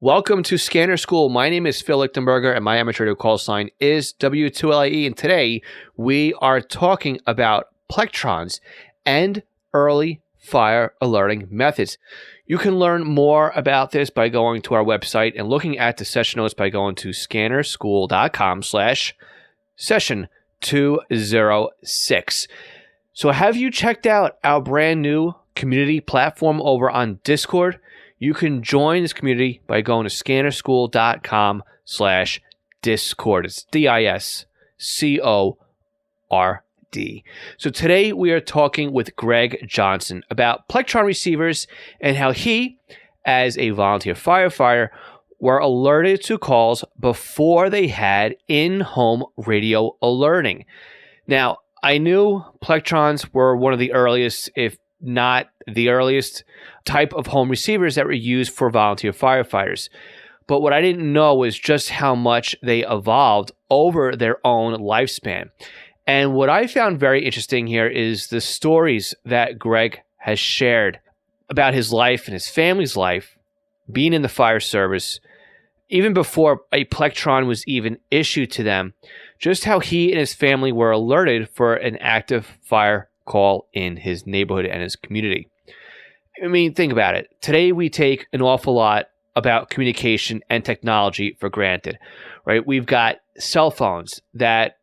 Welcome to Scanner School. My name is Phil Lichtenberger, and my amateur radio call sign is W2LIE. And today we are talking about Plectrons and early fire alerting methods. You can learn more about this by going to our website and looking at the session notes by going to scannerschool.com/session 206. So have you checked out our brand new community platform over on Discord? You can join this community by going to scannerschool.com/Discord. It's DISCORD. So today we are talking with Gregg Johnson about Plectron receivers and how he, as a volunteer firefighter, were alerted to calls before they had in-home radio alerting. Now, I knew Plectrons were one of the earliest, if not the earliest, type of home receivers that were used for volunteer firefighters. But what I didn't know was just how much they evolved over their own lifespan. And what I found very interesting here is the stories that Gregg has shared about his life and his family's life, being in the fire service, even before a Plectron was even issued to them, just how he and his family were alerted for an active fire call in his neighborhood and his community. I mean, think about it. Today we take an awful lot about communication and technology for granted, right? We've got cell phones that,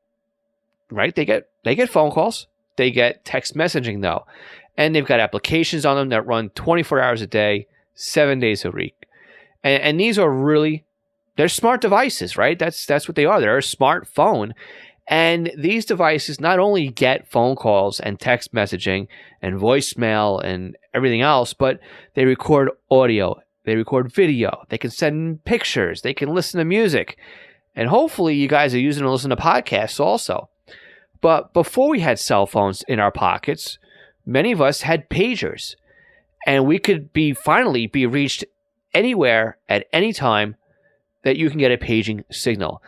right? They get phone calls. They get text messaging though, and they've got applications on them that run 24 hours a day, 7 days a week, and these are really, they're smart devices, right? That's what they are. They're a smartphone. And these devices not only get phone calls and text messaging and voicemail and everything else, but they record audio, they record video, they can send pictures, they can listen to music. And hopefully you guys are using them to listen to podcasts also. But before we had cell phones in our pockets, many of us had pagers. And we could finally be reached anywhere at any time that you can get a paging signal.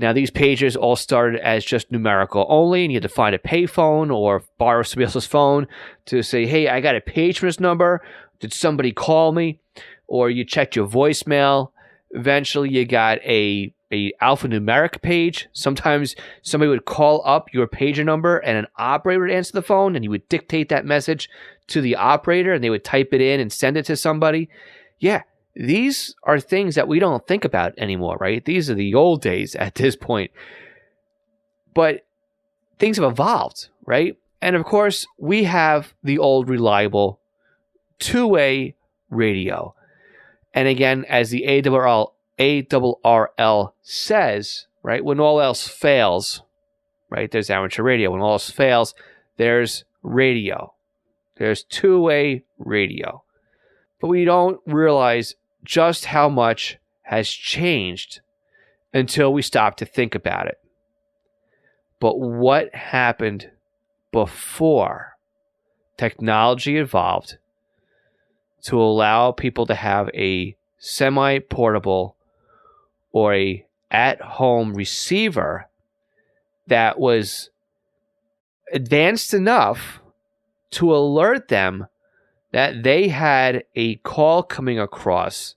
Now, these pagers all started as just numerical only, and you had to find a payphone or borrow somebody else's phone to say, hey, I got a page from this number. Did somebody call me? Or you checked your voicemail. Eventually, you got a alphanumeric page. Sometimes somebody would call up your pager number, and an operator would answer the phone, and you would dictate that message to the operator, and they would type it in and send it to somebody. Yeah. These are things that we don't think about anymore, right? These are the old days at this point. But things have evolved, right? And of course, we have the old reliable two-way radio. And again, as the ARRL says, right, when all else fails, right, there's amateur radio. When all else fails, there's radio. There's two-way radio. But we don't realize just how much has changed until we stop to think about it. But what happened before technology evolved to allow people to have a semi-portable or a at-home receiver that was advanced enough to alert them that they had a call coming across,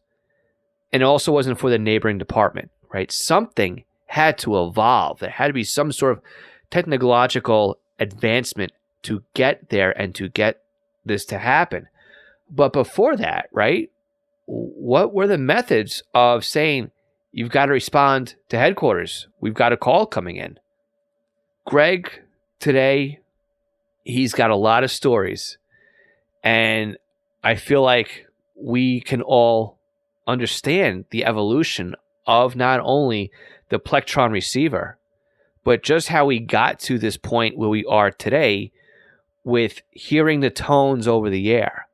and it also wasn't for the neighboring department, right? Something had to evolve. There had to be some sort of technological advancement to get there and to get this to happen. But before that, right, what were the methods of saying, you've got to respond to headquarters, we've got a call coming in? Gregg, today, he's got a lot of stories. And I feel like we can all understand the evolution of not only the Plectron receiver, but just how we got to this point where we are today with hearing the tones over the air.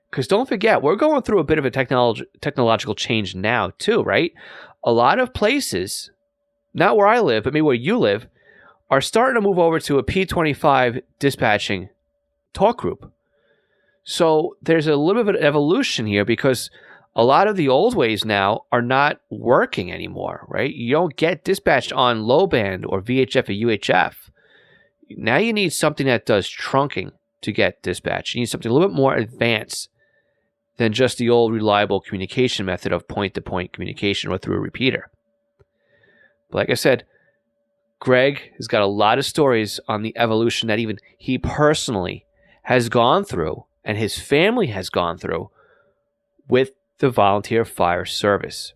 Because don't forget, we're going through a bit of a technological change now too, right? A lot of places, not where I live, but maybe where you live, are starting to move over to a P25 dispatching talk group. So there's a little bit of an evolution here because a lot of the old ways now are not working anymore, right? You don't get dispatched on low band or VHF or UHF. Now you need something that does trunking to get dispatched. You need something a little bit more advanced than just the old reliable communication method of point-to-point communication or through a repeater. But like I said, Gregg has got a lot of stories on the evolution that even he personally has gone through and his family has gone through with the volunteer fire service.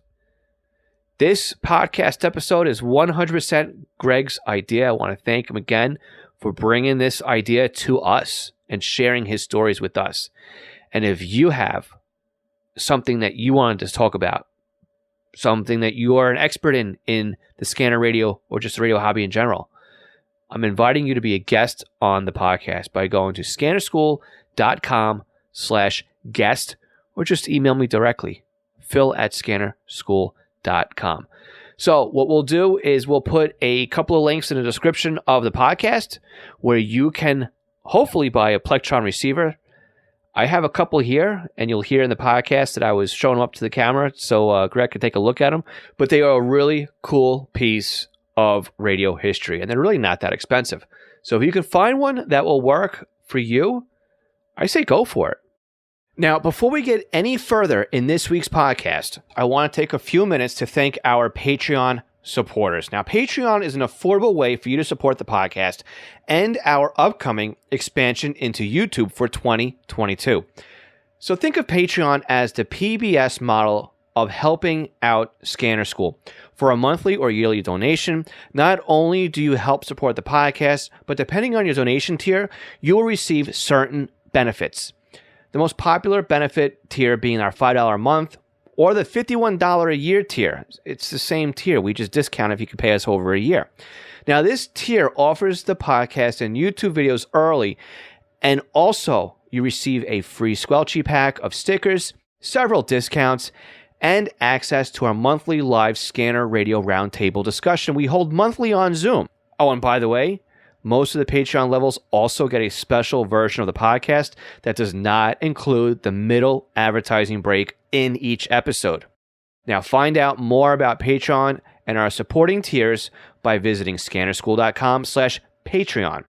This podcast episode is 100% Gregg's idea. I want to thank him again for bringing this idea to us and sharing his stories with us. And if you have something that you wanted to talk about, something that you are an expert in the scanner radio or just the radio hobby in general, I'm inviting you to be a guest on the podcast by going to scannerschool.com/guest or just email me directly, phil@scannerschool.com. So what we'll do is we'll put a couple of links in the description of the podcast where you can hopefully buy a Plectron receiver. I have a couple here, and you'll hear in the podcast that I was showing them up to the camera so Gregg can take a look at them. But they are a really cool piece of radio history, and they're really not that expensive. So if you can find one that will work for you, I say go for it. Now, before we get any further in this week's podcast, I want to take a few minutes to thank our Patreon supporters. Now, Patreon is an affordable way for you to support the podcast and our upcoming expansion into YouTube for 2022. So think of Patreon as the PBS model of helping out Scanner School. For a monthly or yearly donation, not only do you help support the podcast, but depending on your donation tier, you will receive certain benefits. The most popular benefit tier being our $5 a month or the $51 a year tier. It's the same tier. We just discount if you can pay us over a year. Now, this tier offers the podcast and YouTube videos early, and also you receive a free Squelchy pack of stickers, several discounts, and access to our monthly live Scanner Radio Roundtable discussion we hold monthly on Zoom. Oh, and by the way, most of the Patreon levels also get a special version of the podcast that does not include the middle advertising break in each episode. Now, find out more about Patreon and our supporting tiers by visiting scannerschool.com/Patreon.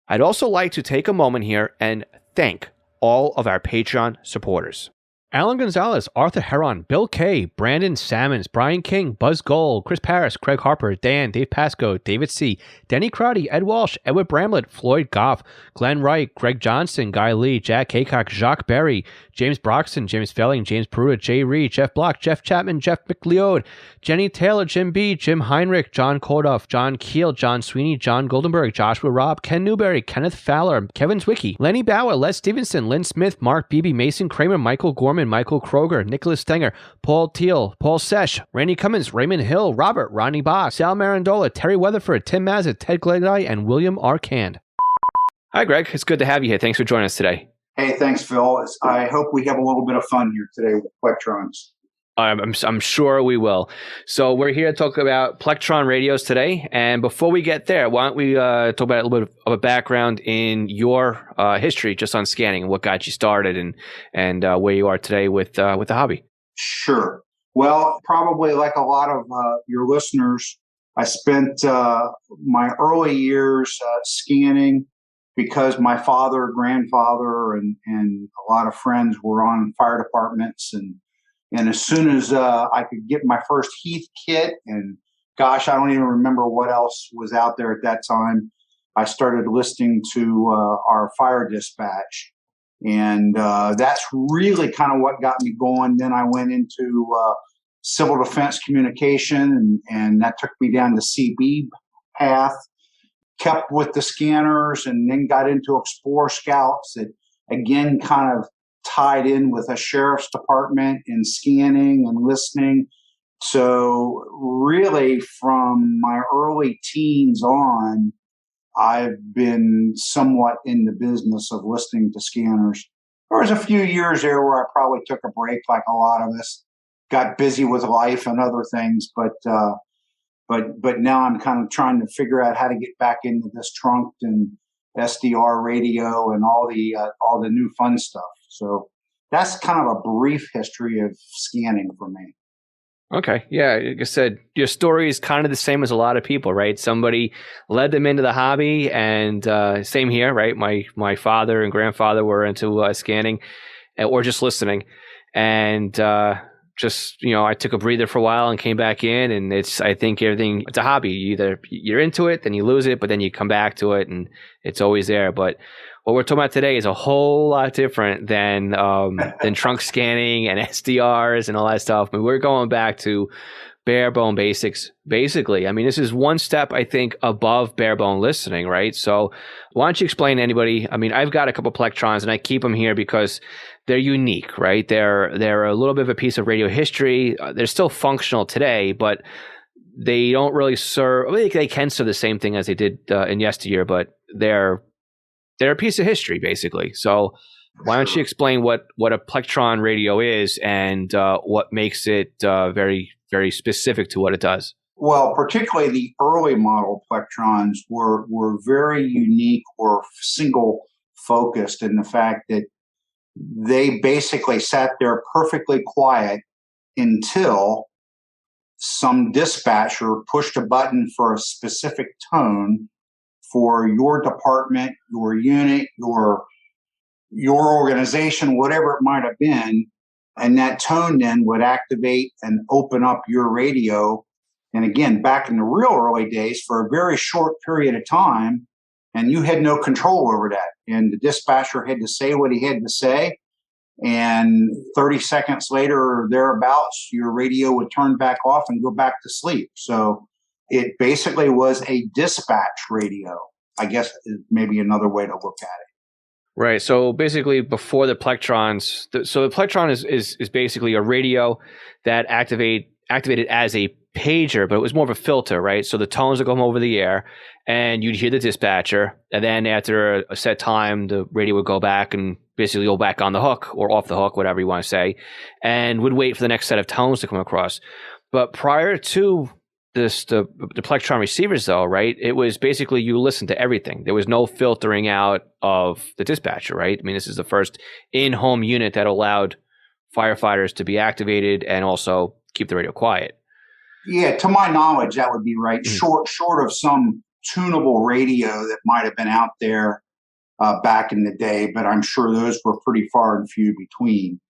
I'd also like to take a moment here and thank all of our Patreon supporters. Alan Gonzalez, Arthur Heron, Bill K., Brandon Sammons, Brian King, Buzz Gold, Chris Paris, Craig Harper, Dan, Dave Pasco, David C., Denny Crotty, Ed Walsh, Edward Bramlett, Floyd Goff, Glenn Wright, Greg Johnson, Guy Lee, Jack Haycock, Jacques Berry, James Broxton, James Felling, James Peruta, Jay Reed, Jeff Block, Jeff Chapman, Jeff McLeod, Jenny Taylor, Jim B., Jim Heinrich, John Kodoff, John Keel, John Sweeney, John Goldenberg, Joshua Robb, Ken Newberry, Kenneth Fowler, Kevin Zwicky, Lenny Bauer, Les Stevenson, Lynn Smith, Mark Beebe, Mason Kramer, Michael Gorman, Michael Kroger, Nicholas Stenger, Paul Teal, Paul Sesh, Randy Cummins, Raymond Hill, Robert, Ronnie Box, Sal Marandola, Terry Weatherford, Tim Mazza, Ted Gleggai, and William R. Cand. Hi, Gregg. It's good to have you here. Thanks for joining us today. Hey, thanks, Phil. I hope we have a little bit of fun here today with Plectrons. I'm sure we will. So we're here to talk about Plectron radios today. And before we get there, why don't we talk about a little bit of a background in your history just on scanning and what got you started and where you are today with the hobby. Sure. Well, probably like a lot of your listeners, I spent my early years scanning because my father, grandfather, and a lot of friends were on fire departments. And as soon as I could get my first Heath kit, and gosh, I don't even remember what else was out there at that time, I started listening to our fire dispatch. And that's really kind of what got me going. Then I went into civil defense communication, and that took me down the CB path, kept with the scanners, and then got into Explorer Scouts that, again, kind of tied in with a sheriff's department in scanning and listening. So really from my early teens on, I've been somewhat in the business of listening to scanners. There was a few years there where I probably took a break, like a lot of us, got busy with life and other things, but now I'm kind of trying to figure out how to get back into this trunked and SDR radio and all the new fun stuff. So that's kind of a brief history of scanning for me. Okay. Yeah. Like I said, your story is kind of the same as a lot of people, right? Somebody led them into the hobby, and same here, right? My father and grandfather were into scanning or just listening. and just, I took a breather for a while and came back in, and I think it's a hobby. Either you're into it, then you lose it, but then you come back to it, and it's always there. But what we're talking about today is a whole lot different than trunk scanning and SDRs and all that stuff. I mean, we're going back to bare bone basics, basically. I mean, this is one step, I think, above bare bone listening, right? So why don't you explain to anybody? I mean, I've got a couple Plectrons, and I keep them here because they're unique, right? They're a little bit of a piece of radio history. They're still functional today, but they don't really serve. I mean, they can serve the same thing as they did in yesteryear, but they're a piece of history, basically. So why don't you explain what a Plectron radio is and what makes it very, very specific to what it does? Well, particularly the early model Plectrons were very unique or single focused in the fact that they basically sat there perfectly quiet until some dispatcher pushed a button for a specific tone for your department, your unit, your organization, whatever it might have been. And that tone then would activate and open up your radio. And again, back in the real early days, for a very short period of time, and you had no control over that. And the dispatcher had to say what he had to say. And 30 seconds later or thereabouts, your radio would turn back off and go back to sleep. So it basically was a dispatch radio, I guess is maybe another way to look at it. Right. So basically, before the Plectrons, the Plectron is basically a radio that activated as a pager, but it was more of a filter, right? So the tones would come over the air, and you'd hear the dispatcher, and then after a set time, the radio would go back and basically go back on the hook or off the hook, whatever you want to say, and would wait for the next set of tones to come across. But prior to the Plectron receivers, though, right? It was basically you listen to everything. There was no filtering out of the dispatcher, right? I mean, this is the first in-home unit that allowed firefighters to be activated and also keep the radio quiet. Yeah, to my knowledge, that would be right. Short of some tunable radio that might have been out there back in the day, but I'm sure those were pretty far and few between.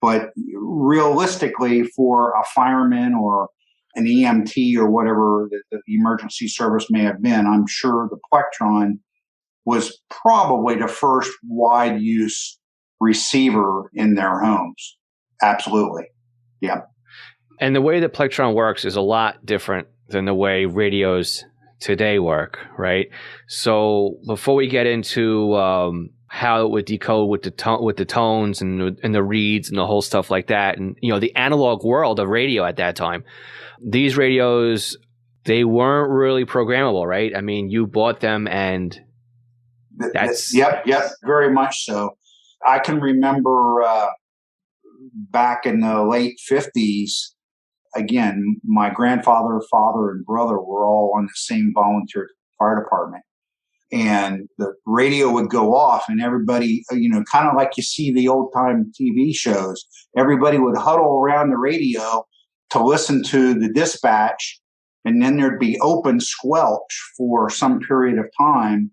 But realistically, for a fireman or an EMT or whatever the emergency service may have been, I'm sure the Plectron was probably the first wide use receiver in their homes. Absolutely. Yeah. And the way that Plectron works is a lot different than the way radios today work, right? So before we get into how it would decode with the tones and the reads and the whole stuff like that, and the analog world of radio at that time, these radios, they weren't really programmable, right? I mean, you bought them and that's... Yep, very much so. I can remember back in the late 50s, again, my grandfather, father, and brother were all on the same volunteer fire department. And the radio would go off and everybody, kind of like you see the old time TV shows, everybody would huddle around the radio to listen to the dispatch, and then there'd be open squelch for some period of time.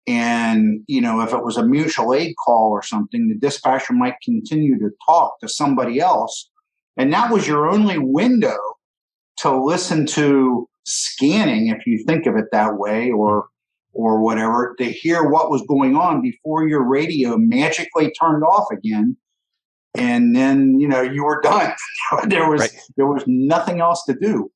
And, if it was a mutual aid call or something, the dispatcher might continue to talk to somebody else. And that was your only window to listen to scanning, if you think of it that way, or whatever, to hear what was going on before your radio magically turned off again. And then, you were done. There was nothing else to do.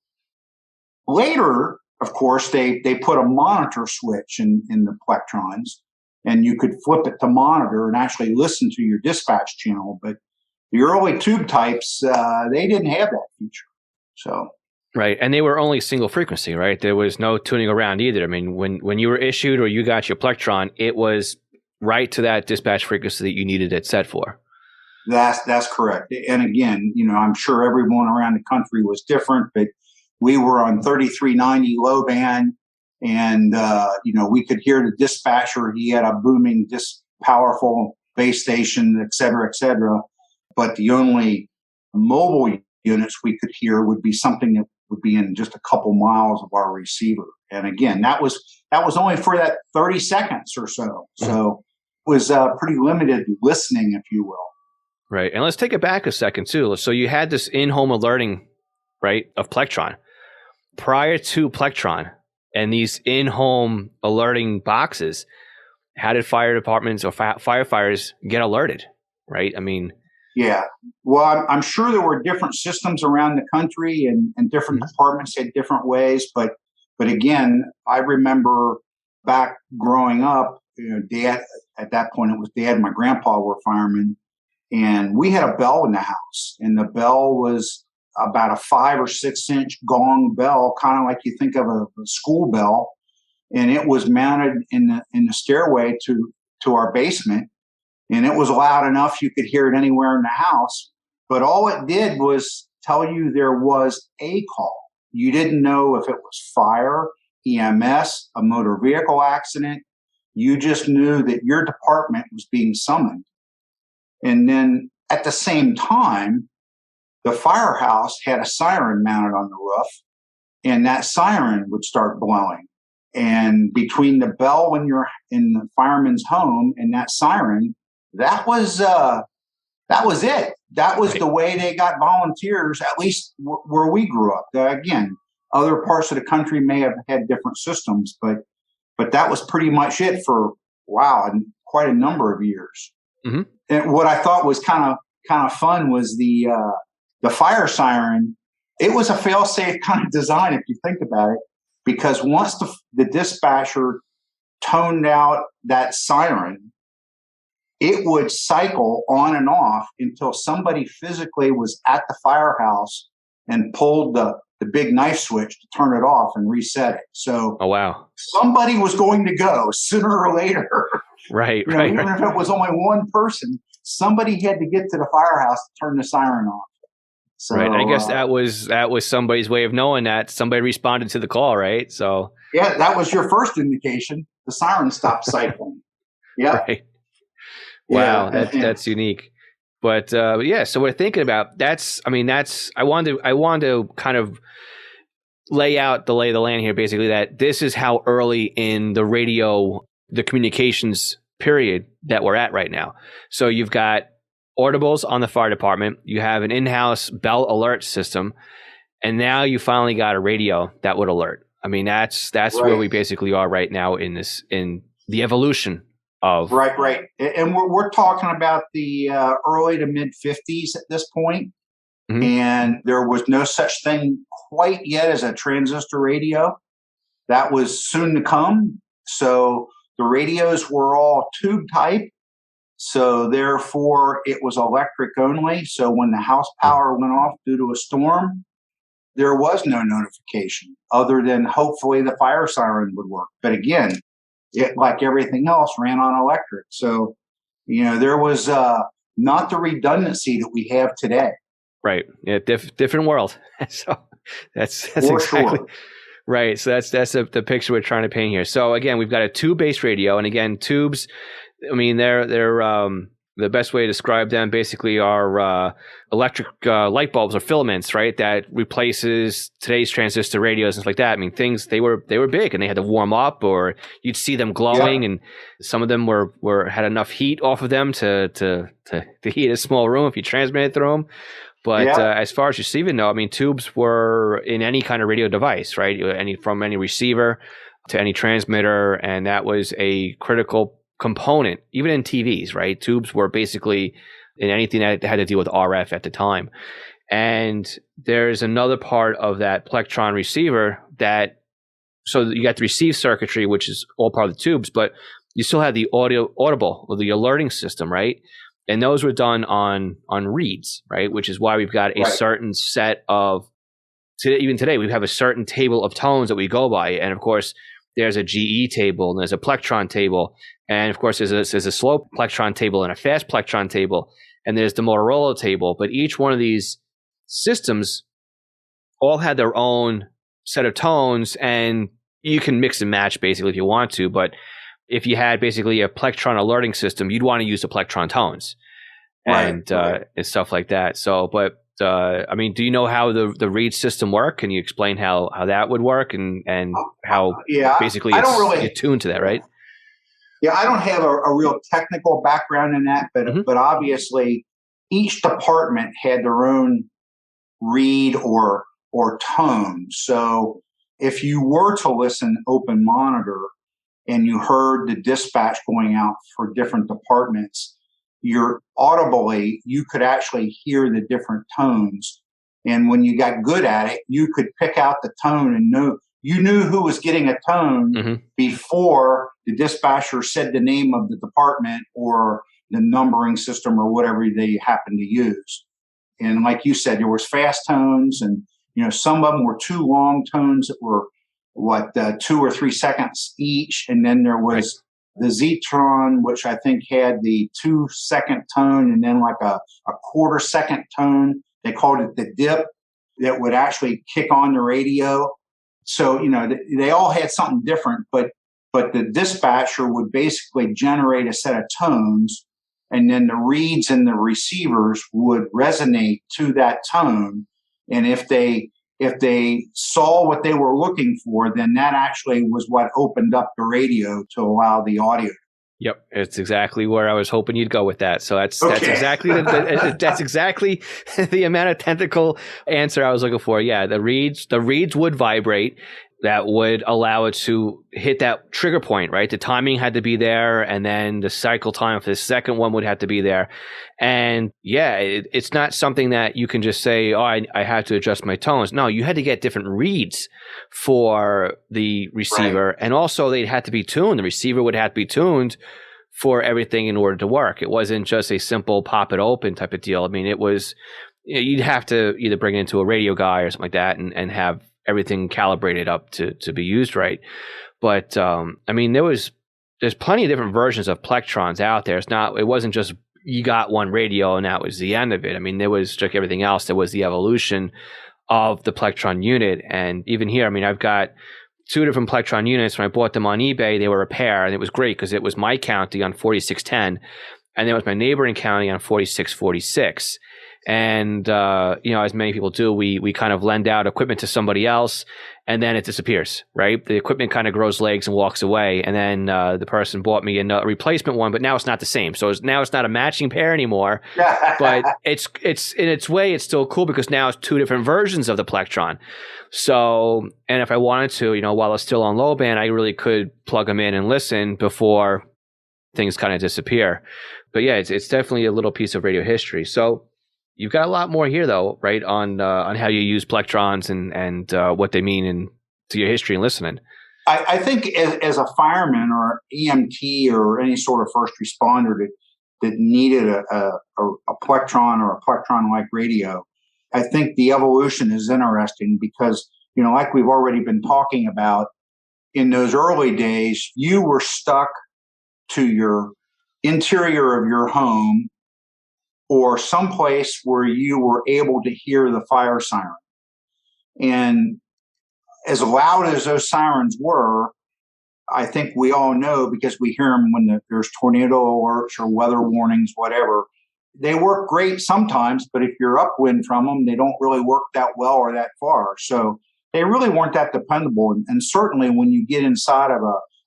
Later, of course, they put a monitor switch in the Plectrons, and you could flip it to monitor and actually listen to your dispatch channel. But the early tube types, they didn't have that feature. So. Right. And they were only single frequency, right? There was no tuning around either. I mean, when you were issued or you got your Plectron, it was right to that dispatch frequency that you needed it set for. That's correct. And again, I'm sure everyone around the country was different, but we were on 3390 low band, and we could hear the dispatcher. He had a booming, powerful base station, et cetera, but the only mobile units we could hear would be something that would be in just a couple miles of our receiver. And again, that was only for that 30 seconds or so. So it was pretty limited listening, if you will. Right. And let's take it back a second too. So you had this in-home alerting, right, of Plectron. Prior to Plectron and these in-home alerting boxes, how did fire departments or firefighters get alerted, right? I mean, yeah. Well, I'm sure there were different systems around the country, and different departments had different ways. But again, I remember back growing up, Dad, at that point, it was Dad and my grandpa were firemen, and we had a bell in the house, and the bell was about a 5 or 6 inch gong bell, kind of like you think of a school bell, and it was mounted in the stairway to our basement. And it was loud enough you could hear it anywhere in the house. But all it did was tell you there was a call. You didn't know if it was fire, EMS, a motor vehicle accident. You just knew that your department was being summoned. And then at the same time, the firehouse had a siren mounted on the roof, and that siren would start blowing. And between the bell when you're in the fireman's home and that siren, that was it. That was the way they got volunteers, at least where we grew up. Again, other parts of the country may have had different systems, but that was pretty much it for and quite a number of years. Mm-hmm. And what I thought was kind of fun was the fire siren. It was a fail-safe kind of design if you think about it, because once the dispatcher toned out that siren, it would cycle on and off until somebody physically was at the firehouse and pulled the big knife switch to turn it off and reset it. So somebody was going to go sooner or later. Right. Even if it was only one person, somebody had to get to the firehouse to turn the siren off. So, right. I guess that was somebody's way of knowing that somebody responded to the call, right? So yeah, that was your first indication. The siren stopped cycling. Yeah. Right. Wow, that's unique. But yeah, so we're thinking about I wanted to kind of lay out the lay of the land here, basically, that this is how early in the radio, the communications period that we're at right now. So you've got audibles on the fire department, you have an in-house bell alert system, and now you finally got a radio that would alert. I mean, that's where we basically are right now in the evolution of right. And we're talking about the early to mid 50s at this point. Mm-hmm. And there was no such thing quite yet as a transistor radio. That was soon to come. So the radios were all tube type. So therefore it was electric only. So when the house power went off due to a storm, there was no notification other than hopefully the fire siren would work. But again, it, like everything else, ran on electric. So, there was not the redundancy that we have today. Right. Yeah, different world. So that's For exactly sure. Right. So that's the picture we're trying to paint here. So again, we've got a tube-based radio, and again, tubes. I mean, they're the best way to describe them basically are electric light bulbs or filaments, right? That replaces today's transistor radios and stuff like that. I mean, they were big and they had to warm up, or you'd see them glowing, and some of them had enough heat off of them to heat a small room if you transmitted through them. But as far as receiving, though, I mean, tubes were in any kind of radio device, right? From any receiver to any transmitter, and that was a critical component, even in TVs, right? Tubes were basically in anything that had to deal with RF at the time. And there's another part of that Plectron receiver so you got the receive circuitry, which is all part of the tubes, but you still have the audible or the alerting system, right? And those were done on reads, right? Which is why we've got a certain set of, even today, we have a certain table of tones that we go by. And of course, there's a GE table, and there's a Plectron table. And of course, there's a slow Plectron table and a fast Plectron table. And there's the Motorola table. But each one of these systems all had their own set of tones, and you can mix and match basically if you want to. But if you had basically a Plectron alerting system, you'd want to use the Plectron tones and stuff like that. So, but I mean, do you know how the read system work? Can you explain how that would work and how basically it's tuned to that, right? Yeah, I don't have a real technical background in that, but obviously each department had their own read or tone. So if you were to listen open monitor and you heard the dispatch going out for different departments, you could actually hear the different tones. And when you got good at it, you could pick out the tone and you knew who was getting a tone before the dispatcher said the name of the department or the numbering system or whatever they happened to use. And like you said, there was fast tones, and some of them were too long tones that were 2 or 3 seconds each, and then there was the Zetron, which I think had the 2-second tone, and then like a quarter-second tone. They called it the dip, that would actually kick on the radio. So they all had something different, but the dispatcher would basically generate a set of tones, and then the reads and the receivers would resonate to that tone. And if they saw what they were looking for, then that actually was what opened up the radio to allow the audio. Yep, it's exactly where I was hoping you'd go with that. So that's exactly that's exactly the amount of technical answer I was looking for. Yeah, the reads would vibrate. That would allow it to hit that trigger point, right? The timing had to be there, and then the cycle time for the second one would have to be there. And yeah, it's not something that you can just say, oh, I had to adjust my tones. No, you had to get different reads for the receiver. Right. And also they'd have to be tuned. The receiver would have to be tuned for everything in order to work. It wasn't just a simple pop it open type of deal. I mean, it was, you'd have to either bring it into a radio guy or something like that and have everything calibrated up to be used right. But I mean, there's plenty of different versions of Plectrons out there. It wasn't just you got one radio and that was the end of it. I mean, there was like everything else. There was the evolution of the Plectron unit. And even here, I mean, I've got 2 different Plectron units. When I bought them on eBay, they were a pair, and it was great because it was my county on 4610, and then it was my neighboring county on 4646. And, as many people do, we kind of lend out equipment to somebody else, and then it disappears, right? The equipment kind of grows legs and walks away. And then the person bought me a replacement one, but now it's not the same. So now it's not a matching pair anymore, but it's in its way, it's still cool because now it's 2 different versions of the Plectron. So, and if I wanted to, while it's still on low band, I really could plug them in and listen before things kind of disappear. But yeah, it's definitely a little piece of radio history. So, you've got a lot more here, though, right, on how you use Plectrons and what they mean to your history and listening. I think as a fireman or EMT or any sort of first responder that needed a Plectron or a Plectron-like radio, I think the evolution is interesting because, like we've already been talking about, in those early days, you were stuck to your interior of your home or someplace where you were able to hear the fire siren. And as loud as those sirens were, I think we all know because we hear them when there's tornado alerts or weather warnings, whatever. They work great sometimes, but if you're upwind from them, they don't really work that well or that far. So they really weren't that dependable. And certainly when you get inside of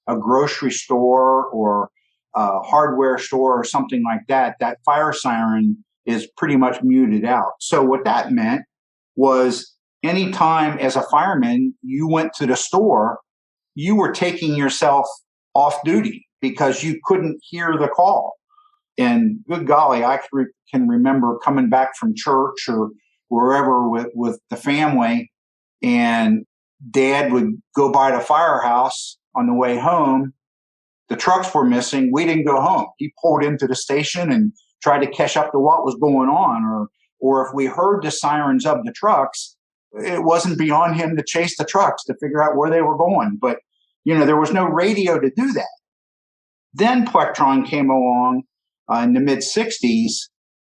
a grocery store or a hardware store or something like that, that fire siren is pretty much muted out. So what that meant was anytime as a fireman you went to the store, you were taking yourself off duty because you couldn't hear the call. And good golly, I can remember coming back from church or wherever with the family, and Dad would go by the firehouse on the way home. The trucks were missing. We didn't go home. He pulled into the station and tried to catch up to what was going on. Or if we heard the sirens of the trucks, it wasn't beyond him to chase the trucks to figure out where they were going. But, there was no radio to do that. Then Plectron came along in the mid-'60s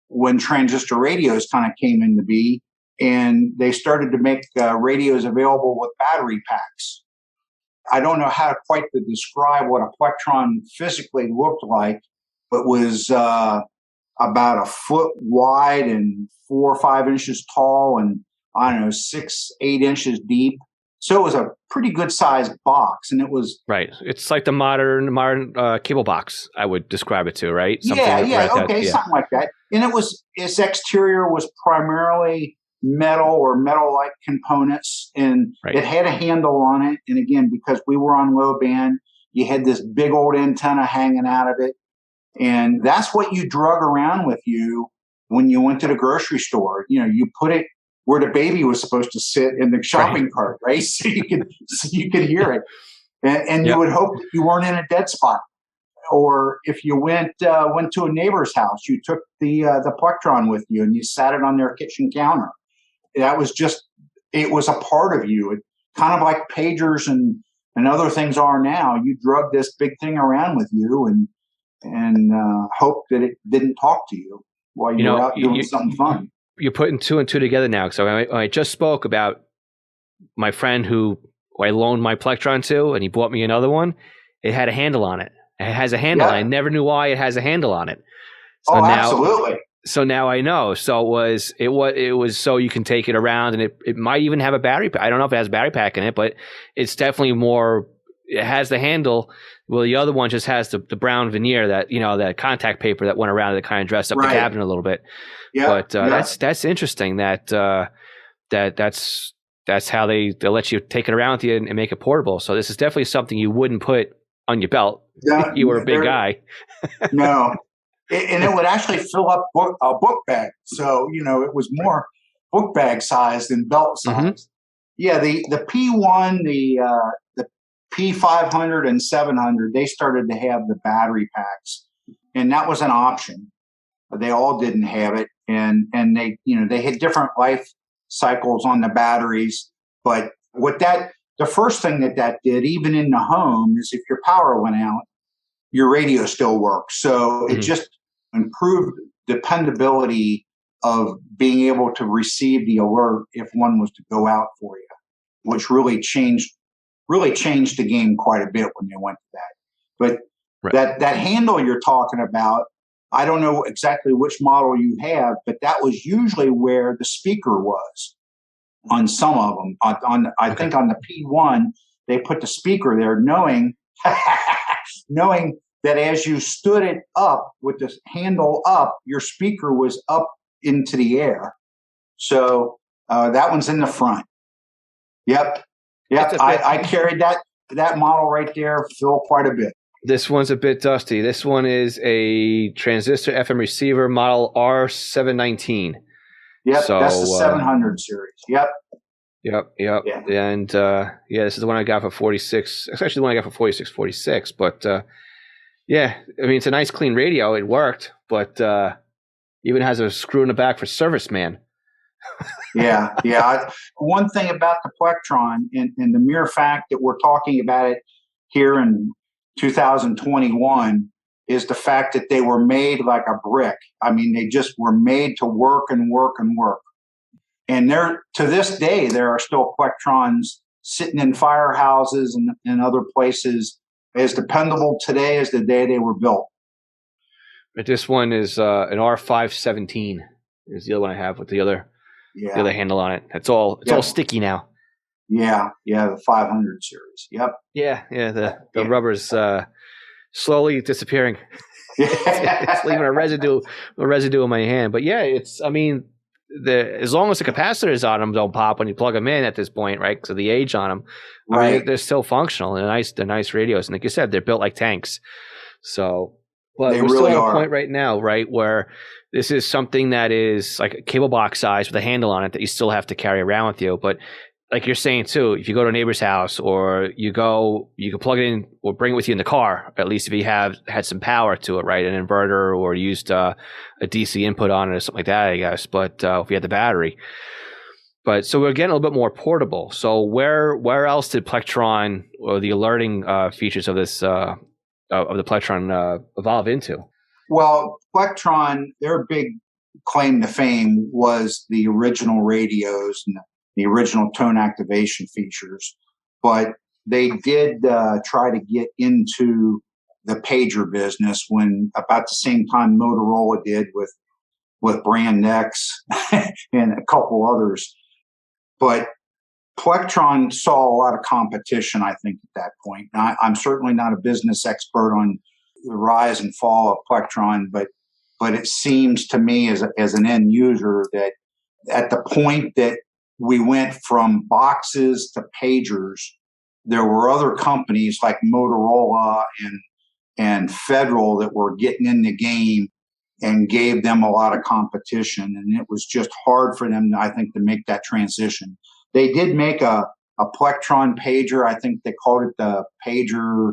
when transistor radios kind of came into being, and they started to make radios available with battery packs. I don't know how quite to describe what a Plectron physically looked like, but was about a foot wide and 4 or 5 inches tall and, 6, 8 inches deep. So it was a pretty good sized box, and it was right. It's like the modern cable box, I would describe it to, right? Something okay, something like that. And its exterior was primarily metal or metal-like components, and it had a handle on it. And again, because we were on low band, you had this big old antenna hanging out of it, and that's what you drug around with you when you went to the grocery store. You put it where the baby was supposed to sit in the shopping cart, right? So you could hear it, and you would hope that you weren't in a dead spot. Or if you went to a neighbor's house, you took the Plectron with you and you sat it on their kitchen counter. That was it was a part of you. It kind of like pagers and other things are now. You drug this big thing around with you and hope that it didn't talk to you while you were out doing something fun. You're putting two and two together now. So I just spoke about my friend who I loaned my Plectron to, and he bought me another one. It had a handle on it. It has a handle. I never knew why it has a handle on it. So absolutely. So now I know. So it was so you can take it around, and it might even have a battery. I don't know if it has a battery pack in it, but it's definitely more. It has the handle. Well, the other one just has the brown veneer that contact paper that went around that kind of dressed up the cabinet a little bit. Yeah, but that's interesting. That's how they let you take it around with you and make it portable. So this is definitely something you wouldn't put on your belt. You were a big guy. No. And it would actually fill up a book bag. So, it was more book bag size than belt size. Mm-hmm. Yeah, the P1, the P500 and 700, they started to have the battery packs. And that was an option. They all didn't have it. And they had different life cycles on the batteries. But the first thing that did, even in the home, is if your power went out, your radio still works. So it just improved dependability of being able to receive the alert if one was to go out for you, which really changed the game quite a bit when they went to that. But that handle you're talking about, I don't know exactly which model you have, but that was usually where the speaker was on some of them. I think on the P1, they put the speaker there, knowing that as you stood it up with the handle up, your speaker was up into the air. So that one's in the front. Yep. I carried that model right there, Phil, quite a bit. This one's a bit dusty. This one is a transistor FM receiver model R719. Yep, so, that's the 700 series. Yep. Yeah. And this is the one I got for 46. It's actually the one I got for 46. But it's a nice clean radio. It worked, but even has a screw in the back for serviceman. Yeah. One thing about the Plectron and the mere fact that we're talking about it here in 2021 is the fact that they were made like a brick. I mean, they just were made to work and work and work. And to this day, there are still Plectrons sitting in firehouses and other places as dependable today as the day they were built. But this one is an R517 is the other one I have with the other handle on it. It's all sticky now. Yeah, the 500 series. Yep. Yeah. The rubber's slowly disappearing. It's leaving a residue in my hand. But yeah, as long as the capacitors on them don't pop when you plug them in at this point, right? Because of the age on them, they're still functional and they're nice radios. And like you said, they're built like tanks. So, but we're still at a point right now, right, where this is something that is like a cable box size with a handle on it that you still have to carry around with you. But like you're saying too, if you go to a neighbor's house or you can plug it in or bring it with you in the car, at least if you had some power to it, right? An inverter or used a DC input on it or something like that, I guess. But if you had the battery. But so we're getting a little bit more portable. So where else did Plectron or the alerting features of this of the Plectron evolve into? Well, Plectron, their big claim to fame was the original radios and the original tone activation features, but they did try to get into the pager business when about the same time Motorola did with Brand X and a couple others. But Plectron saw a lot of competition, I think, at that point. Now, I'm certainly not a business expert on the rise and fall of Plectron, but it seems to me as an end user that at the point that we went from boxes to pagers, there were other companies like Motorola and Federal that were getting in the game and gave them a lot of competition. And it was just hard for them, I think, to make that transition. They did make a Plectron pager. I think they called it the Pager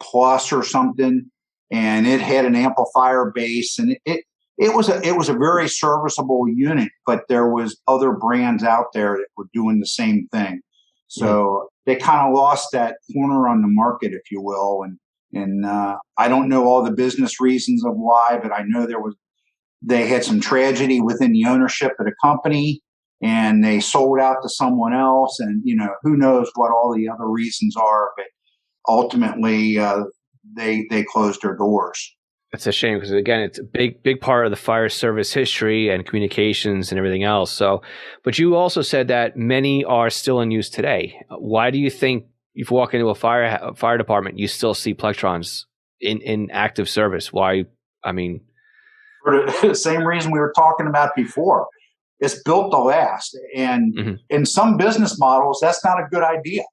Plus or something. And it had an amplifier base, and it was a very serviceable unit, but there was other brands out there that were doing the same thing. So they kind of lost that corner on the market, if you will. And I don't know all the business reasons of why, but I know they had some tragedy within the ownership of the company, and they sold out to someone else. And, who knows what all the other reasons are, but ultimately they closed their doors. It's a shame because, again, it's a big part of the fire service history and communications and everything else. So, but you also said that many are still in use today. Why do you think if you walk into a fire department, you still see Plectrons in active service? Why? I mean, for the same reason we were talking about before. It's built to last. And in some business models, that's not a good idea,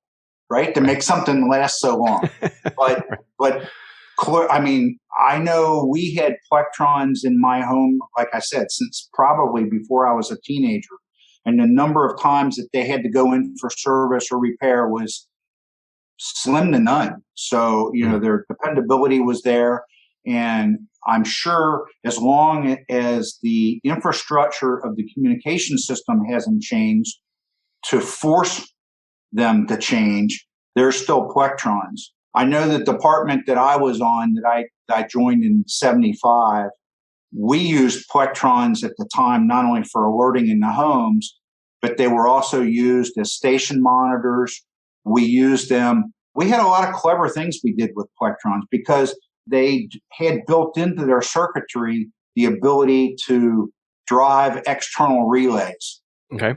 right? To make something last so long. But I mean, I know we had Plectrons in my home, like I said, since probably before I was a teenager. And the number of times that they had to go in for service or repair was slim to none. So, their dependability was there. And I'm sure as long as the infrastructure of the communication system hasn't changed to force them to change, there's still Plectrons. I know the department that I was on, that I joined in 75, we used Plectrons at the time, not only for alerting in the homes, but they were also used as station monitors. We used them. We had a lot of clever things we did with Plectrons because they had built into their circuitry the ability to drive external relays. Okay.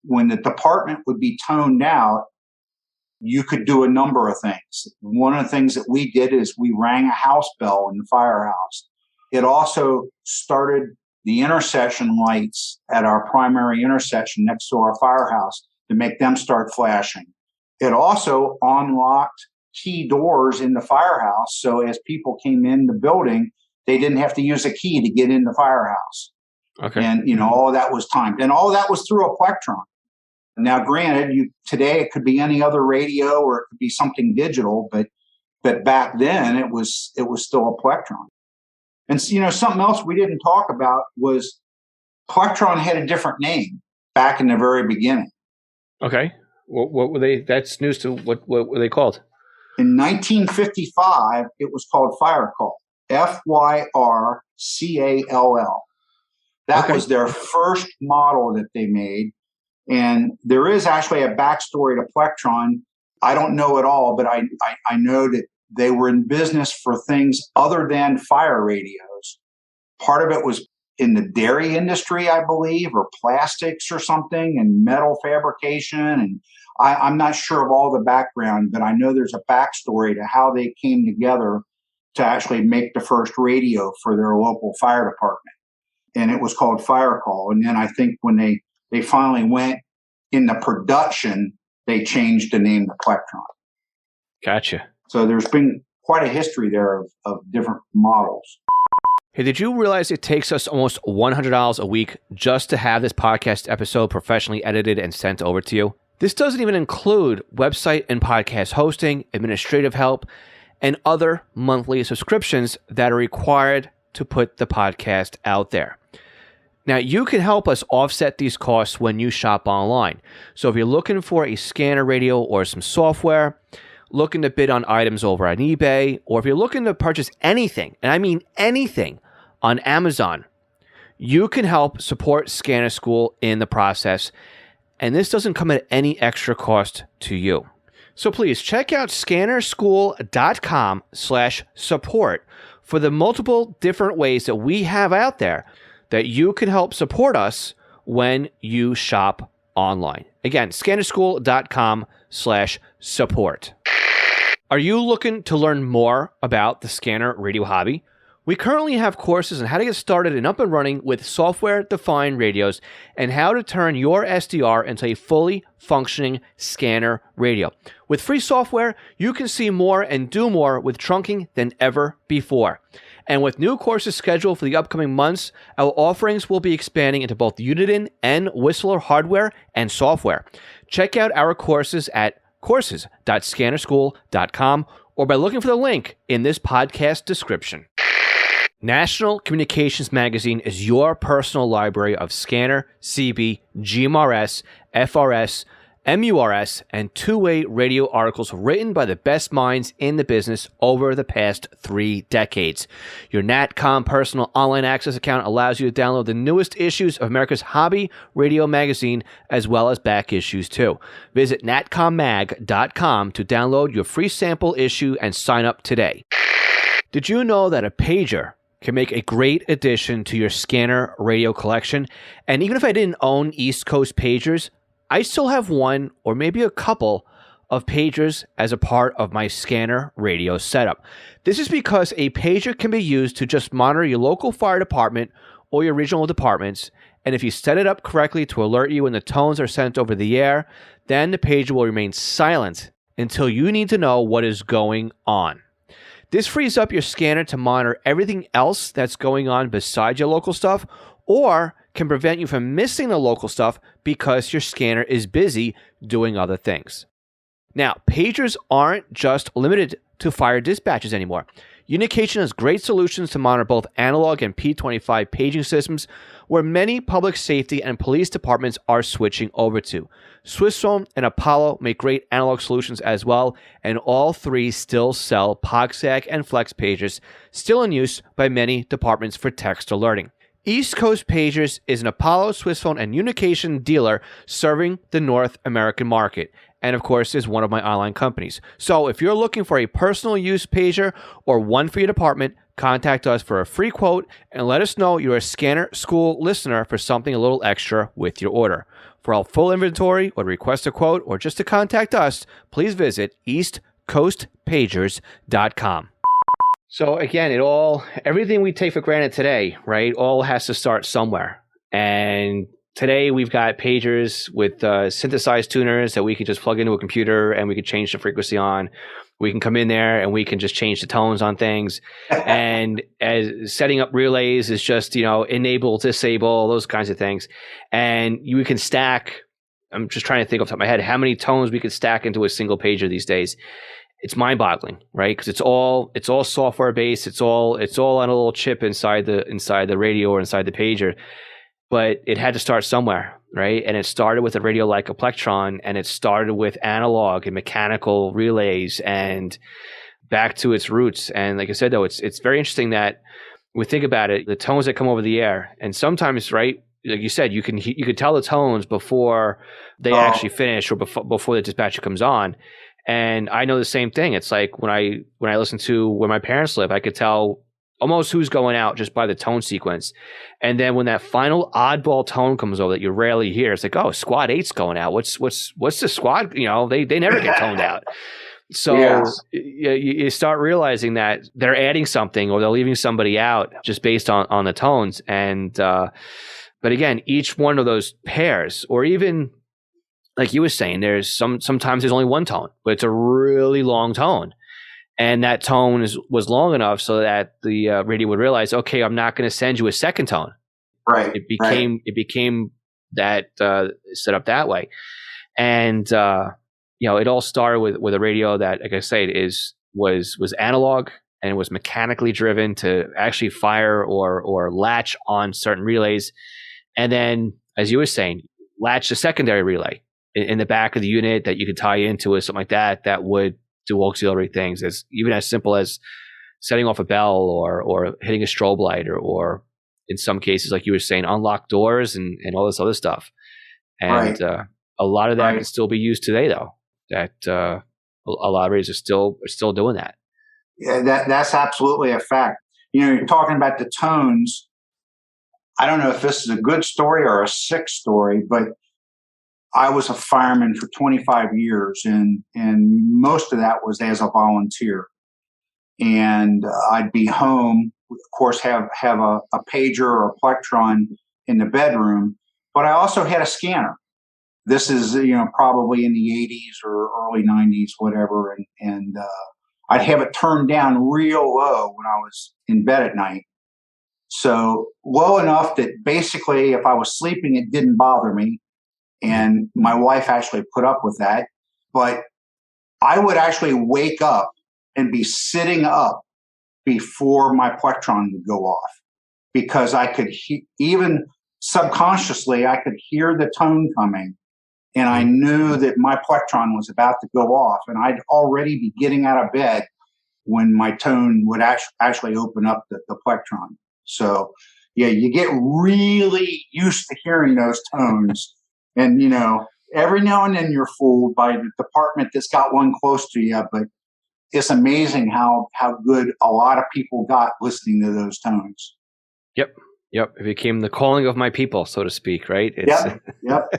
When the department would be toned out, you could do a number of things. One of the things that we did is we rang a house bell in the firehouse. It also started the intersection lights at our primary intersection next to our firehouse to make them start flashing. It also unlocked key doors in the firehouse. So as people came in the building, they didn't have to use a key to get in the firehouse. Okay. And, all of that was timed. And all of that was through a Plectron. Now, granted, today it could be any other radio or it could be something digital, but back then it was still a Plectron. And something else we didn't talk about was Plectron had a different name back in the very beginning. Okay, what were they? That's news to what were they called? In 1955, it was called FYRCALL. FYRCALL. That was their first model that they made. And there is actually a backstory to Plectron. I don't know it all, but I know that they were in business for things other than fire radios. Part of it was in the dairy industry, I believe, or plastics or something, and metal fabrication. And I'm not sure of all the background, but I know there's a backstory to how they came together to actually make the first radio for their local fire department. And it was called FYRCALL. And then I think when they finally went into production, they changed the name to Plectron. Gotcha. So there's been quite a history there of different models. Hey, did you realize it takes us almost $100 a week just to have this podcast episode professionally edited and sent over to you? This doesn't even include website and podcast hosting, administrative help, and other monthly subscriptions that are required to put the podcast out there. Now, you can help us offset these costs when you shop online. So if you're looking for a scanner radio or some software, looking to bid on items over on eBay, or if you're looking to purchase anything, and I mean anything, on Amazon, you can help support Scanner School in the process. And this doesn't come at any extra cost to you. So please check out scannerschool.com/support for the multiple different ways that we have out there that you can help support us when you shop online. Again, scannerschool.com/support. Are you looking to learn more about the scanner radio hobby? We currently have courses on how to get started and up and running with software-defined radios and how to turn your SDR into a fully functioning scanner radio. With free software, you can see more and do more with trunking than ever before. And with new courses scheduled for the upcoming months, our offerings will be expanding into both Uniden and Whistler hardware and software. Check out our courses at courses.scannerschool.com or by looking for the link in this podcast description. National Communications Magazine is your personal library of scanner, CB, GMRS, FRS, MURS, and two-way radio articles written by the best minds in the business over the past 3 decades. Your NatCom personal online access account allows you to download the newest issues of America's hobby radio magazine, as well as back issues too. Visit natcommag.com to download your free sample issue and sign up today. Did you know that a pager can make a great addition to your scanner radio collection? And even if I didn't own East Coast pagers, I still have one or maybe a couple of pagers as a part of my scanner radio setup. This is because a pager can be used to just monitor your local fire department or your regional departments, and if you set it up correctly to alert you when the tones are sent over the air, then the pager will remain silent until you need to know what is going on. This frees up your scanner to monitor everything else that's going on besides your local stuff, or can prevent you from missing the local stuff because your scanner is busy doing other things. Now, pagers aren't just limited to fire dispatches anymore. Unication has great solutions to monitor both analog and P25 paging systems, where many public safety and police departments are switching over to. Swissphone and Apollo make great analog solutions as well, and all three still sell POGSAG and Flex pagers, still in use by many departments for text alerting. East Coast Pagers is an Apollo, Swissphone, and Unication dealer serving the North American market, and of course is one of my online companies. So if you're looking for a personal use pager or one for your department, contact us for a free quote and let us know you're a Scanner School listener for something a little extra with your order. For our full inventory or to request a quote or just to contact us, please visit eastcoastpagers.com. So again, everything we take for granted today, right, all has to start somewhere. And today we've got pagers with synthesized tuners that we can just plug into a computer and we can change the frequency on. We can come in there and we can just change the tones on things. And as setting up relays is just, enable, disable, those kinds of things. And we can stack, I'm just trying to think off the top of my head, how many tones we could stack into a single pager these days. It's mind-boggling, right? Because it's all software-based. It's all on a little chip inside the radio or inside the pager. But it had to start somewhere, right? And it started with a radio like a Plectron, and it started with analog and mechanical relays, and back to its roots. And like I said, though, it's very interesting that we think about it, the tones that come over the air, and sometimes, right, like you said, you could tell the tones before they actually finish or before the dispatcher comes on. And I know the same thing. It's like when I listen to where my parents live, I could tell almost who's going out just by the tone sequence. And then when that final oddball tone comes over that you rarely hear, it's like, oh, Squad 8's going out. What's the squad? They never get toned out. So yes. you start realizing that they're adding something or they're leaving somebody out just based on the tones. And but again, each one of those pairs, or even like you were saying, sometimes there's only one tone, but it's a really long tone. And that tone was long enough so that the radio would realize, okay, I'm not going to send you a second tone. Right. It became that set up that way. And it all started with a radio that, like I said, was analog and it was mechanically driven to actually fire or latch on certain relays. And then, as you were saying, latch the secondary relay in the back of the unit that you could tie into or something like that would do auxiliary things, even as simple as setting off a bell or hitting a strobe light or in some cases, like you were saying, unlock doors and all this other stuff. And a lot of that can still be used today, though. That a lot of radios are still doing that. Yeah, that's absolutely a fact. You're talking about the tones. I don't know if this is a good story or a sick story, but I was a fireman for 25 years, and most of that was as a volunteer. And I'd be home, of course, have a pager or a Plectron in the bedroom, but I also had a scanner. This is, probably in the 80s or early 90s, whatever. And I'd have it turned down real low when I was in bed at night. So low enough that basically if I was sleeping, it didn't bother me. And my wife actually put up with that. But I would actually wake up and be sitting up before my Plectron would go off, because I could even subconsciously, I could hear the tone coming. And I knew that my Plectron was about to go off, and I'd already be getting out of bed when my tone would actually open up the Plectron. So, yeah, you get really used to hearing those tones. And, every now and then you're fooled by the department that's got one close to you, but it's amazing how good a lot of people got listening to those tones. Yep. It became the calling of my people, so to speak, right? Yep.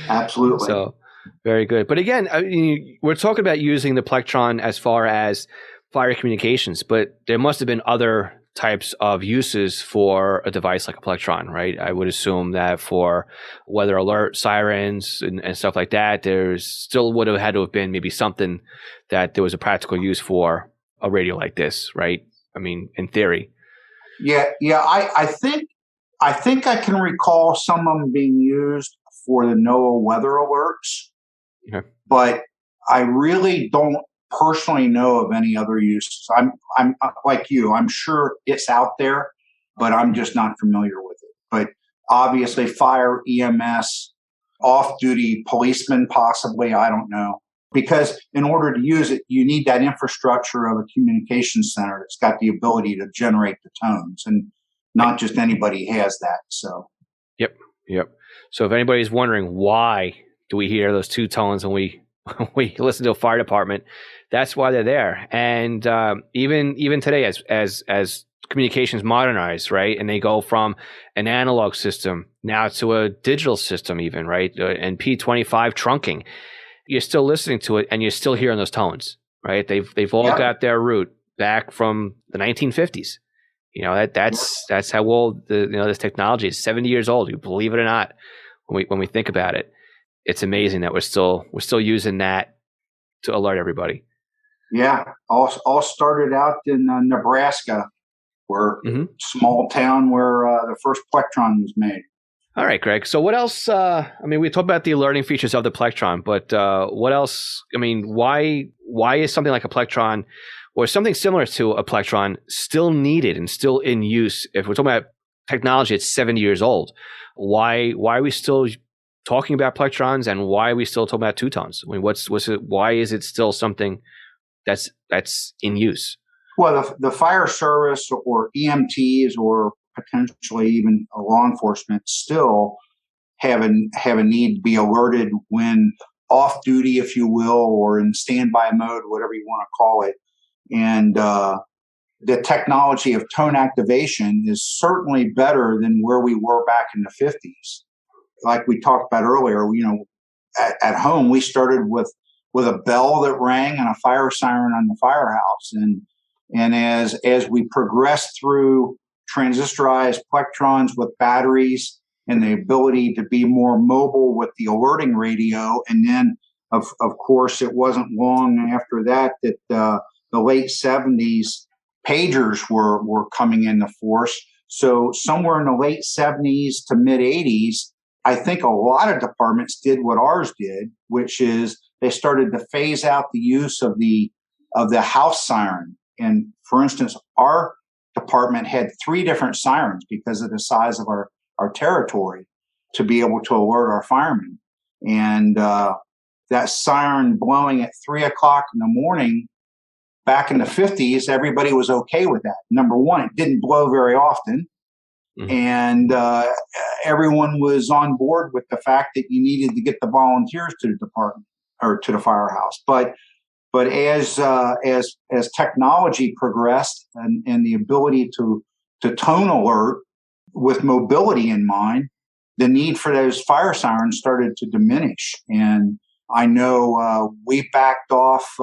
Absolutely. So very good. But again, we're talking about using the Plectron as far as fire communications, but there must have been other types of uses for a device like a Plectron, right? I would assume that for weather alert, sirens, and stuff like that, there still would have had to have been maybe something that there was a practical use for a radio like this, right? I mean, in theory. Yeah. I think I can recall some of them being used for the NOAA weather alerts, but I really don't personally know of any other uses. I'm like you. I'm sure it's out there, but I'm just not familiar with it. But obviously, fire, EMS, off-duty policemen, possibly. I don't know, because in order to use it, you need that infrastructure of a communications center that's got the ability to generate the tones, and not just anybody has that. So. Yep. So if anybody's wondering why do we hear those two tones when we listen to a fire department, that's why they're there. And even today, as communications modernize, right, and they go from an analog system now to a digital system, even, right, and P25 trunking, you're still listening to it and you're still hearing those tones, right? They've all got their root back from the 1950s. That's how old this technology is. 70 years old. You believe it or not, when we think about it, it's amazing that we're still using that to alert everybody. Yeah, all started out in Nebraska, where small town where the first Plectron was made. All right, Greg. So what else? We talked about the alerting features of the Plectron, but what else? Why is something like a Plectron or something similar to a Plectron still needed and still in use? If we're talking about technology, it's 70 years old. Why are we still talking about Plectrons, and why are we still talking about two tones? I mean, what's it? Why is it still something that's in use? Well, the fire service or EMTs or potentially even law enforcement still have a need to be alerted when off duty, if you will, or in standby mode, whatever you want to call it. And the technology of tone activation is certainly better than where we were back in the 50s. Like we talked about earlier, at home, we started with a bell that rang and a fire siren on the firehouse. And as we progressed through transistorized Plectrons with batteries and the ability to be more mobile with the alerting radio, and then of course it wasn't long after that the late 70s pagers were coming into force. So somewhere in the late 70s to mid 80s, I think a lot of departments did what ours did, which is they started to phase out the use of the house siren. And for instance, our department had 3 different sirens because of the size of our territory to be able to alert our firemen. And that siren blowing at 3 o'clock in the morning back in the 50s, everybody was okay with that. Number one, it didn't blow very often. And everyone was on board with the fact that you needed to get the volunteers to the department or to the firehouse. But as technology progressed and the ability to tone alert with mobility in mind, the need for those fire sirens started to diminish. And I know we backed off,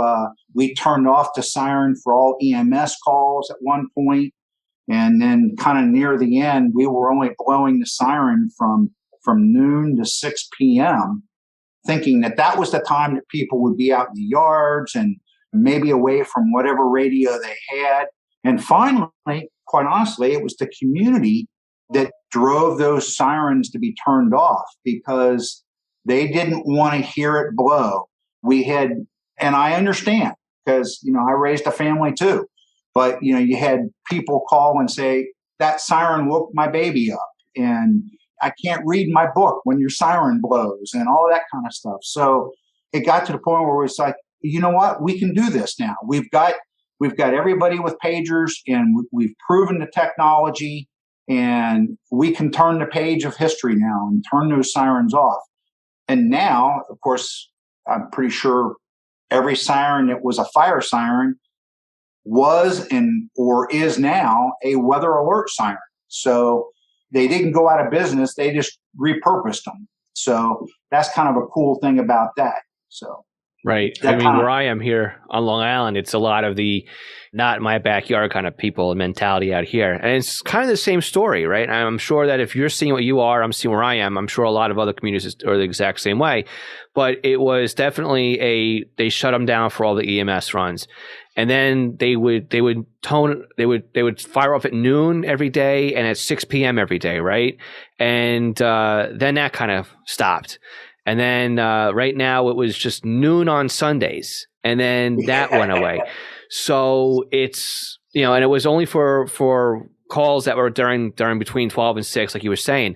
we turned off the siren for all EMS calls at one point. And then kind of near the end, we were only blowing the siren from noon to 6 p.m., thinking that that was the time that people would be out in the yards and maybe away from whatever radio they had. And finally, quite honestly, it was the community that drove those sirens to be turned off because they didn't want to hear it blow. We had, and I understand because, I raised a family too. But, you had people call and say, that siren woke my baby up and I can't read my book when your siren blows and all that kind of stuff. So it got to the point where it's like, you know what, we can do this now. We've got everybody with pagers and we've proven the technology and we can turn the page of history now and turn those sirens off. And now, of course, I'm pretty sure every siren that was a fire siren was or is now a weather alert siren. So they didn't go out of business. They just repurposed them. So that's kind of a cool thing about that. So. Right. I mean, where I am here on Long Island, it's a lot of the not in my backyard kind of people and mentality out here. And it's kind of the same story, right? I'm sure that if you're seeing what you are, I'm seeing where I am. I'm sure a lot of other communities are the exact same way. But it was definitely they shut them down for all the EMS runs. And then they would fire off at noon every day and at 6 p.m. every day, right? And then that kind of stopped. And then right now it was just noon on Sundays, and then that went away. So it's and it was only for calls that were during between 12 and 6, like you were saying.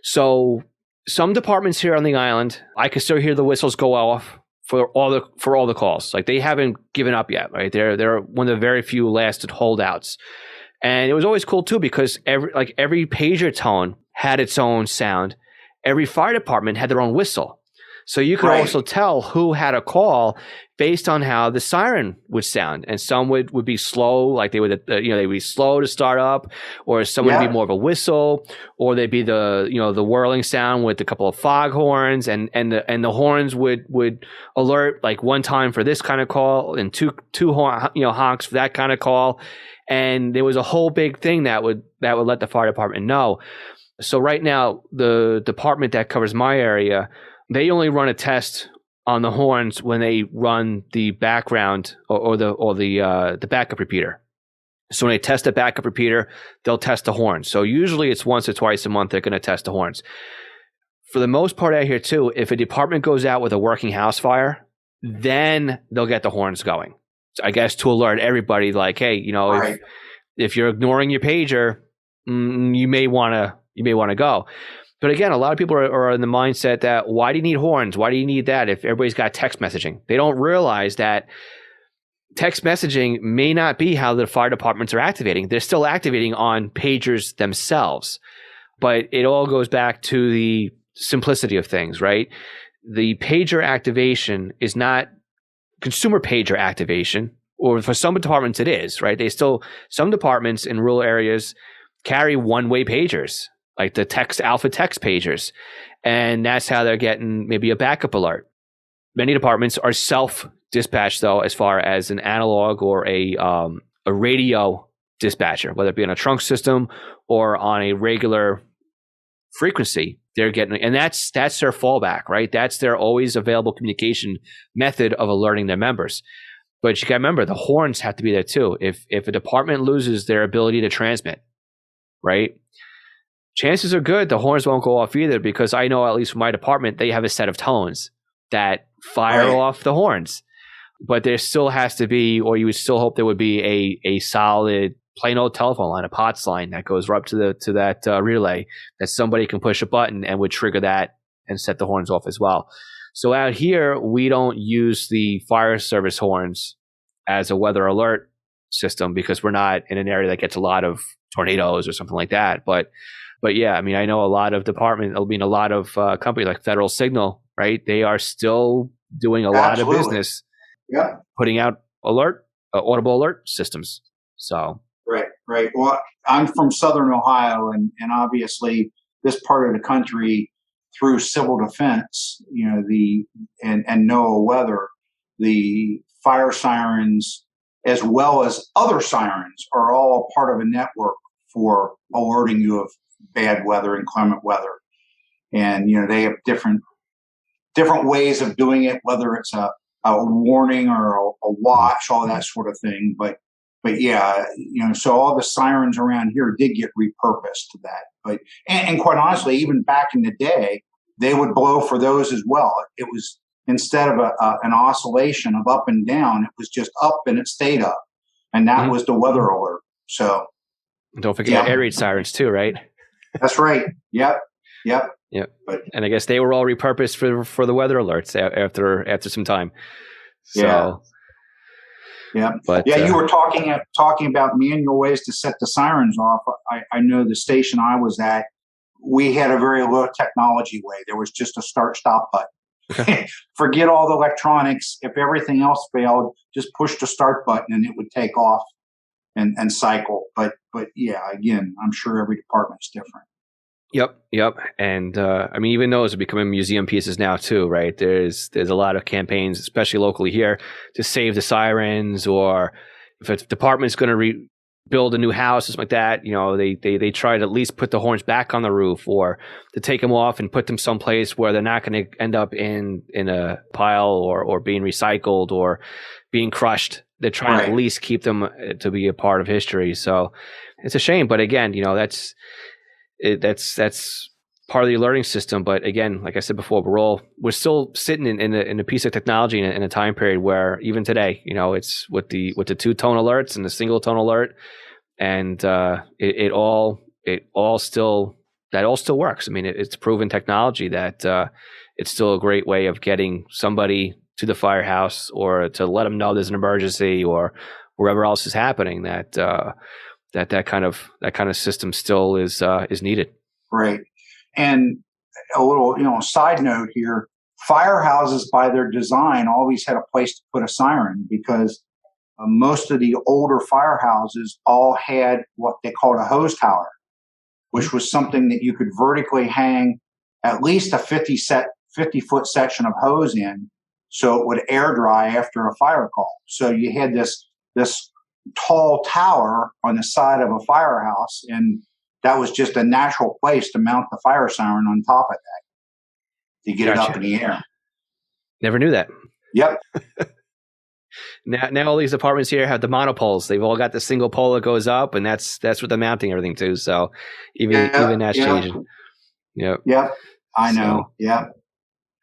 So some departments here on the island, I can still hear the whistles go off for all the calls. Like they haven't given up yet, right? They're one of the very few lasted holdouts. And it was always cool too because every pager tone had its own sound. Every fire department had their own whistle. So you could also tell who had a call based on how the siren would sound. And some would be slow, like they would they'd be slow to start up, or some would be more of a whistle, or they'd be the whirling sound with a couple of fog horns, and the horns would alert like one time for this kind of call and two honks for that kind of call. And there was a whole big thing that would let the fire department know. So right now, the department that covers my area, they only run a test on the horns when they run the background or the backup repeater. So when they test the backup repeater, they'll test the horns. So usually it's once or twice a month they're going to test the horns. For the most part out here too, if a department goes out with a working house fire, then they'll get the horns going. So I guess to alert everybody, like, hey, if you're ignoring your pager, you may want to go. But again, a lot of people are in the mindset that why do you need horns? Why do you need that if everybody's got text messaging? They don't realize that text messaging may not be how the fire departments are activating. They're still activating on pagers themselves. But it all goes back to the simplicity of things, right? The pager activation is not consumer pager activation, or for some departments it is, right? Some departments in rural areas carry one-way pagers, like the alpha text pagers. And that's how they're getting maybe a backup alert. Many departments are self-dispatched, though, as far as an analog or a radio dispatcher, whether it be on a trunk system or on a regular frequency. They're getting, and that's their fallback, right? That's their always available communication method of alerting their members. But you got to remember, the horns have to be there too. If a department loses their ability to transmit, right? Chances are good the horns won't go off either, because I know, at least for my department, they have a set of tones that fire off the horns. But there still has to be, or you would still hope there would be a solid plain old telephone line, a POTS line that goes right up to that relay, that somebody can push a button and would trigger that and set the horns off as well. So out here, we don't use the fire service horns as a weather alert system because we're not in an area that gets a lot of tornadoes or something like that. But yeah, I mean, I know a lot of companies like Federal Signal, right? They are still doing a lot of business, putting out audible alert systems. So right. Well, I'm from Southern Ohio, and obviously this part of the country through civil defense, and NOAA weather, the fire sirens as well as other sirens are all part of a network for alerting you of bad weather, inclement weather. And, they have different ways of doing it, whether it's a warning or a watch, all that sort of thing. But yeah, so all the sirens around here did get repurposed to that. But, and quite honestly, even back in the day, they would blow for those as well. It was, instead of an oscillation of up and down, it was just up and it stayed up. And that was the weather alert. So don't forget air raid sirens too, right? That's right. Yep. But, and I guess they were all repurposed for the weather alerts after some time. So, yeah. But you were talking about manual ways to set the sirens off. I know the station I was at, we had a very low technology way. There was just a start-stop button. Okay. Forget all the electronics. If everything else failed, just push the start button and it would take off and cycle. But yeah, again, I'm sure every department's different. Yep. And I mean, even those are becoming museum pieces now too, right? There's a lot of campaigns, especially locally here, to save the sirens, or if a department's going to rebuild a new house or something like that, they try to at least put the horns back on the roof, or to take them off and put them someplace where they're not going to end up in a pile or being recycled or being crushed. They're trying to at least keep them to be a part of history. So it's a shame, but again, that's part of the alerting system. But again, like I said before, we're still sitting in a piece of technology in a time period where even today, it's with the two-tone alerts and the single-tone alert, and it all still works. I mean, it's proven technology that it's still a great way of getting somebody to the firehouse, or to let them know there's an emergency, or wherever else is happening. That kind of system still is needed. Right. And a little, side note here, firehouses by their design always had a place to put a siren, because most of the older firehouses all had what they called a hose tower, which was something that you could vertically hang at least a 50-foot section of hose in, so it would air dry after a fire call. So you had this tall tower on the side of a firehouse, and that was just a natural place to mount the fire siren on top of that to get it up in the air. Never knew that. Yep. Now all these apartments here have the monopoles. They've all got the single pole that goes up, and that's what they're mounting everything to. So even that's changing. Yep. Yep. I know. Yep.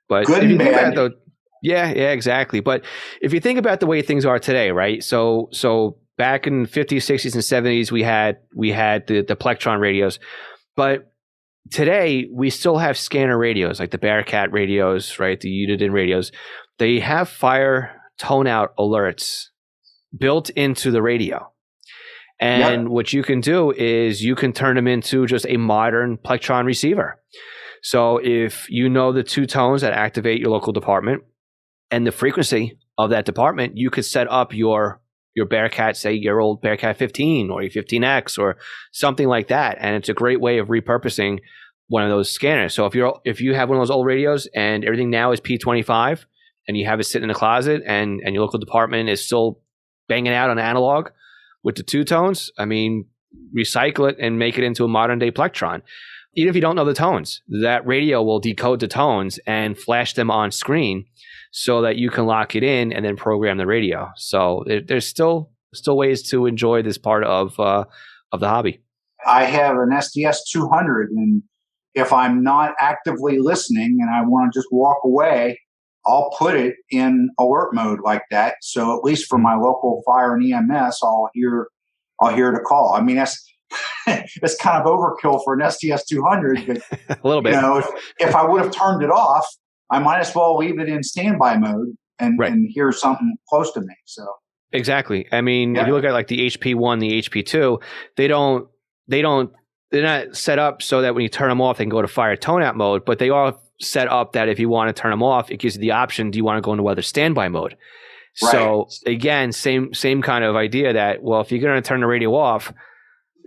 But good and bad. Yeah, exactly. But if you think about the way things are today, right? So back in the 50s, 60s, and 70s, we had the Plectron radios. But today, we still have scanner radios, like the Bearcat radios, right? The Uniden radios. They have fire tone-out alerts built into the radio. And what you can do is you can turn them into just a modern Plectron receiver. So if you know the two tones that activate your local department and the frequency of that department, you could set up your Bearcat, say your old Bearcat 15 or your 15X or something like that. And it's a great way of repurposing one of those scanners. So if you have one of those old radios and everything now is P25 and you have it sitting in a closet and your local department is still banging out on analog with the two tones, I mean, recycle it and make it into a modern day Plectron. Even if you don't know the tones, that radio will decode the tones and flash them on screen so that you can lock it in and then program the radio. So there's still ways to enjoy this part of the hobby. I have an SDS 200, and if I'm not actively listening and I want to just walk away, I'll put it in alert mode like that. So at least for my local fire and EMS, I'll hear the call. I mean, that's kind of overkill for an SDS 200, but a little bit. If I would have turned it off, I might as well leave it in standby mode and hear something close to me. So exactly. I mean, if you look at like the HP1, the HP2, they're not set up so that when you turn them off, they can go to fire tone out mode, but they are set up that if you want to turn them off, it gives you the option, do you want to go into weather standby mode? Right. So again, same kind of idea that, well, if you're going to turn the radio off,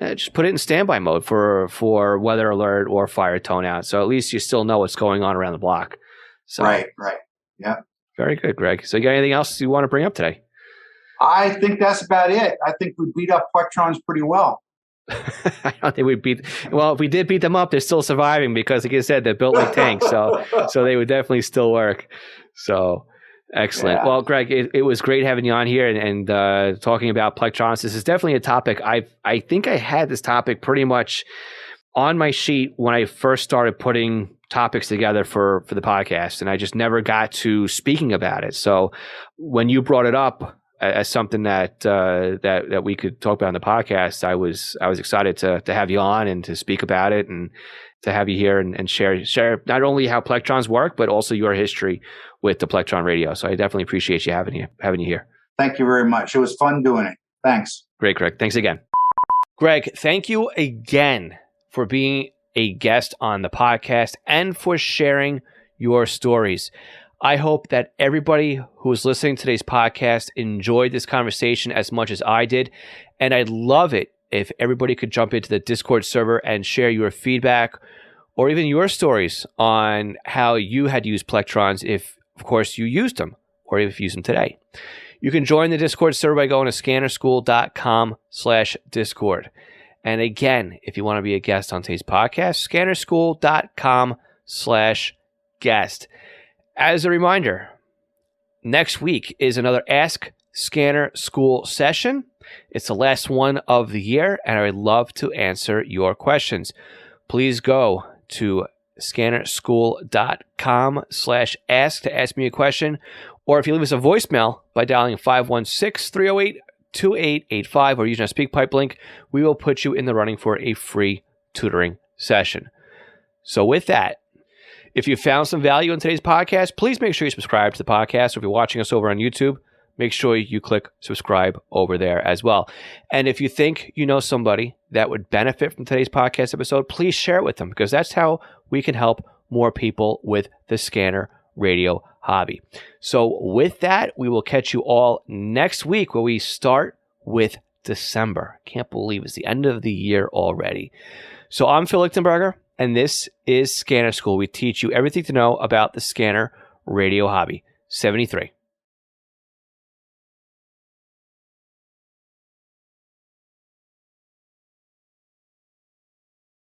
just put it in standby mode for weather alert or fire tone out. So at least you still know what's going on around the block. So, right. Yeah. Very good, Greg. So you got anything else you want to bring up today? I think that's about it. I think we beat up Plectrons pretty well. I don't think we if we did beat them up, they're still surviving because, like you said, they're built like tanks. So they would definitely still work. So excellent. Yeah. Well, Greg, it was great having you on here and talking about Plectrons. This is definitely a topic. I think I had this topic pretty much on my sheet when I first started putting topics together for the podcast, and I just never got to speaking about it. So when you brought it up as something that we could talk about on the podcast, I was excited to have you on and to speak about it and to have you here and share not only how Plectrons work, but also your history with the Plectron radio. So I definitely appreciate you having you here. Thank you very much. It was fun doing it. Thanks. Great, Greg. Thanks again. Greg, thank you again for being a guest on the podcast and for sharing your stories. I hope that everybody who is listening to today's podcast enjoyed this conversation as much as I did. And I'd love it if everybody could jump into the Discord server and share your feedback or even your stories on how you had used Plectrons, if, of course, you used them or if you use them today. You can join the Discord server by going to scannerschool.com/Discord. And again, if you want to be a guest on today's podcast, scannerschool.com/guest. As a reminder, next week is another Ask Scanner School session. It's the last one of the year, and I would love to answer your questions. Please go to scannerschool.com/ask to ask me a question, or if you leave us a voicemail by dialing 516-308-2885 or using our SpeakPipe link, we will put you in the running for a free tutoring session. So with that, if you found some value in today's podcast, please make sure you subscribe to the podcast. Or if you're watching us over on YouTube, make sure you click subscribe over there as well. And if you think you know somebody that would benefit from today's podcast episode, please share it with them, because that's how we can help more people with the scanner radio hobby. So with that, we will catch you all next week where we start with December. Can't believe it's the end of the year already. So I'm Phil Lichtenberger, and this is Scanner School. We teach you everything to know about the scanner radio hobby. 73.